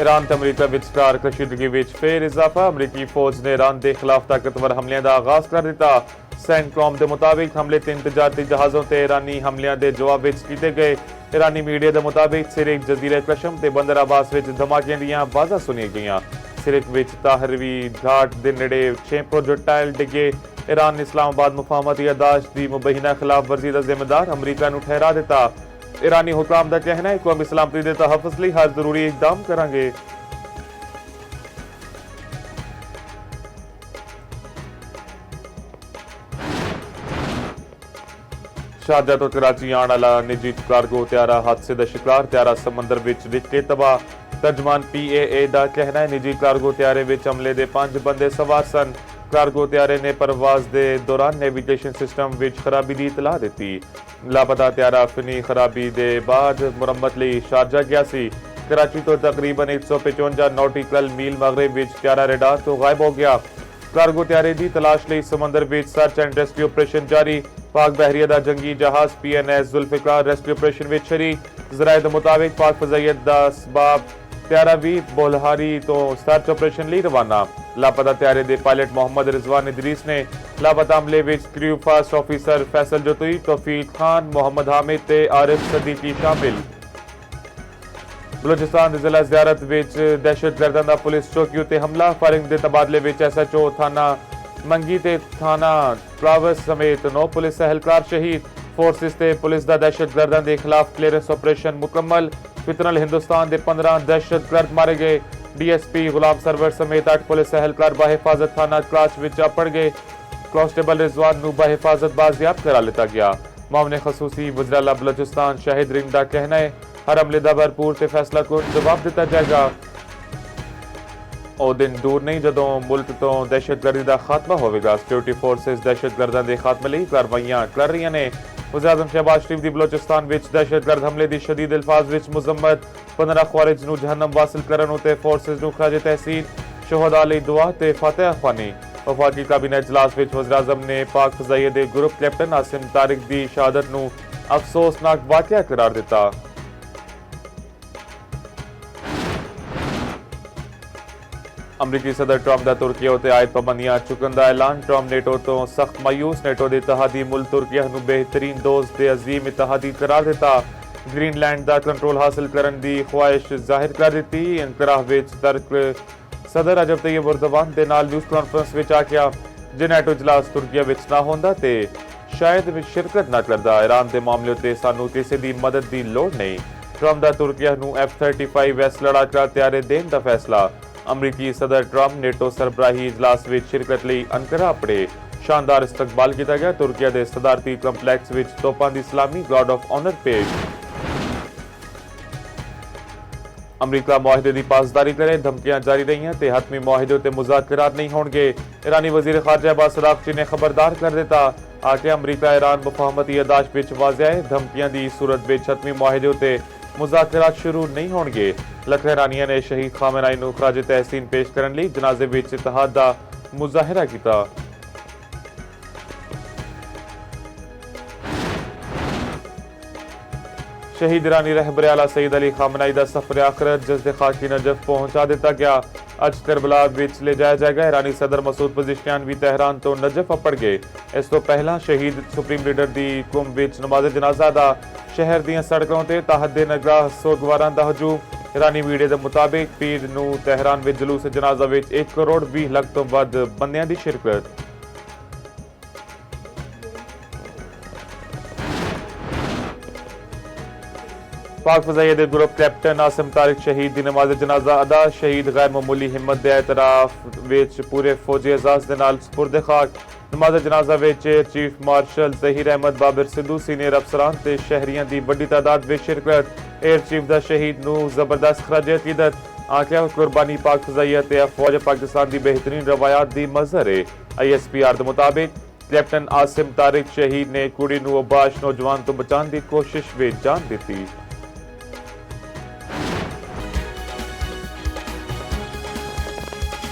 Iran ते अमरीका विचकार कशीदगी विच फिर इजाफा। अमरीकी फौज ने ईरान के खिलाफ ताकतवर हमलियां दा आगाज कर दिता। सेंटकॉम के मुताबिक हमले 3 तजारती जहाज़ों ते ईरानी हमलियां दे जवाब विच कीते गए। ईरानी मीडिया के मुताबिक सिरिक जजीरे कशम ते बंदर अब्बास विच धमाकियां दियां आवाज़ां सुनियां गईयां। सिरिक विच ताहरवी घाट दे नेड़े 6 प्रोजेक्टाइल डिगे। ईरान ने इस्लामाबाद मुफाहमती यादाश्त की मुबैना खिलाफ वर्जी का जिम्मेदार अमरीका नूं ठहरा दिता। ईरानी हुकाम का कहना है कौमी सलामती के तहफ़्फ़ुज़ लई हर जरूरी इकदाम करांगे। शारजा तो कराची आने वाला निजी कार्गो त्यारा हादसे का शिकार। त्यारा समंदर विच डिग के तबाह। तर्जमान PAA का कहना है निजी कार्गो त्यारे विच हमले दे 5 बंदे सवार सन। कार्गो त्यारे ने परवाज के दौरान नेविगेशन सिस्टम विच खराबी की इतला दी। लापता त्यारा फिनी खराबी के बाद मुरम्मत लई शारजा गया सी। कराची तो तकरीबन 155 नॉटिकल मील मगरब विच त्यारा रेडार तो गायब हो गया। कार्गो त्यारे की तलाश लई समंदर विच सर्च एंड रेस्क्यू ऑपरेशन जारी। पाक बहरिया का जंगी जहाज PNS जुल्फिकार रेस्क्यू ऑपरेशन विच शरीक। ज़राए के मुताबिक पाक फजाइयत का असबाब त्यारा भी बोलहारी तो सर्च ऑपरेशन लई रवाना। लापता त्यारे के पायलट मोहम्मद रिजवान इदरीस ने लापता हमले विच क्रू फर्स्ट ऑफिसर फैसल जोतुई, तौफीक खान, मोहम्मद हामिद ते आरिफ सदीकी शामिल। बलोचिस्तान जिला ज़ियारत विच दहशतगर्दां दा पुलिस चौकी उत्ते हमला। फायरिंग के तबादले विच SHO थाना मंगी ते थाना ट्रावर्स समेत 9 पुलिस एहलकार शहीद। फोर्सिस ते पुलिस का दहशतगर्दां के खिलाफ क्लीयरेंस ऑपरेशन मुकम्मल। फितरल हिंदुस्तान के 15 दहशतगर्द मारे गए। DSP गुलाम सरवर समेत 8 पुलिस एहलकार बाहिफाजत थाना क्राच विच पड़ गए। कांस्टेबल रिजवान नूं बाहिफाजत बाजियाब करा लिता गया। मामले खसूसी वज़ीर-ए-आला बलोचिस्तान शाहिद रिंग का कहना है हर हमले का भरपूर ते फैसला कुन जवाब दिता जाएगा। ਉਹ दिन दूर नहीं जदों मुल्क तो दहशतगर्दी का खात्मा होगा। सिक्योरिटी फोर्सेस दहशतगर्दां के खात्मे लई कार्रवाइयां कर रही ने। वज़ीर-ए-आज़म शहबाज शरीफ की बलोचिस्तान विच दहशतगर्द हमले की शदीद अल्फाज विच मुजम्मत। 15 ख्वारिज नूं जहन्नम वासिल करन उते फोर्सेस नूं खराज तहसीन। शोहदा लई दुआ ते फातिहा ख्वानी। वफाकी काबीना इजलास विच वज़ीर-ए-आज़म ने पाक फ़ज़ाइया दे ग्रुप कैप्टन आसिम तारिक की शहादत नूं अफसोसनाक वाक़या करार दिता। अमरीकी सदर ट्रंप का तुर्किया उत्ते आयद पाबंदियां चुकन का ऐलान। ट्रंप नेटो तो सख्त मायूस। नेटो के इतिहादी मुल्क तुर्किया नूं बेहतरीन दोस्त ते अजीम इतिहादी करार दिता। ग्रीनलैंड का कंट्रोल हासिल करने की ख्वाहिश जाहिर कर दी। इनकराह विच तर्क सदर रजब तैयब एर्दोगान के नाल न्यूज़ कॉन्फ्रेंस विच आख्या जे नेटो इजलास तुर्किया विच ना होंदा ते शायद शिरकत ना करदा। ईरान के मामले उत्ते सानू किसी की मदद की लोड़ नहीं। ट्रंप का तुर्किया नूं F-35S लड़ाका त्यारे देने का फैसला। अमरीकी सदर ट्रंप नेटो सरबराही इजलास विच शिरकत लई अनकरा अपड़े। शानदार इस्तकबाल किया गया। तुर्किया के सदारती कंपलैक्स विच तोपां दी सलामी गार्ड ऑफ ऑनर पेश। अमरीका मुआहदे की पासदारी करे। धमकियां जारी रही ते हतमी मुआहदे उत्ते मुज़ाकरात नहीं होणगे। ईरानी वजीर खारजा अब्बास अराग़ची ने खबरदार कर दिता। आके अमरीका ईरान मुफाहमती यादाश्त विच वाज़ेह है धमकियां की सूरत विच हतमी मुआहदे उत्ते मुज़ाकरात शुरू नहीं होणगे। लख ईरानियां ने शहीद खामेनाई नूं खराज तहसीन पेश करने लई जनाजे विच इत्तेहाद दा मुज़ाहिरा किया। शहीद ईरानी रहबर आला सईद अली खामेनाई दा सफर आखिरत जज़्दे खाकी नजफ पहुंचा दिता गया। अज करबला विच ले जाया जाएगा। ईरानी सदर मसूद पज़ेश्कियान भी तेहरान तो नजफ अपड़ गए। इस तो पहला शहीद सुप्रीम लीडर दी कुम विच नमाज़ जनाजा दा शहर दीयां सड़कों ते तहद्दे नगराह सोगवारां दा हजूम। ईरानी मीडिया के मुताबिक पीर नूं तेहरान विच जुलूस जनाजा विच 1 करोड़ 20 लाख तो वध बंदियां दी शिरकत। पाक फ़ज़ाइया दे ग्रुप कैप्टन आसिम तारिक शहीद की नमाज जनाजा अदा। शहीद गैर मामूली हिम्मत दे एतराफ विच पूरे फौजी एजाज दे नाल सुपुर्द खाक। नमाज जनाजा विच chief marshal Zaheer Ahmed Babar Sidhu senior अफसरान ते शहरियां दी बड़ी तादाद विच शिरकत। एयर चीफ दा शहीद नूं जबरदस्त खराज अकीदत। आख्या कुर्बानी पाक फ़ज़ाइया ते अफवाज पाकिस्तान की बेहतरीन रवायात दी मज़हर है। ISPR के मुताबिक कैप्टन आसिम तारिक शहीद ने कुड़ी नूं अबाश नौजवान तो बचाने की कोशिश विच जान दी।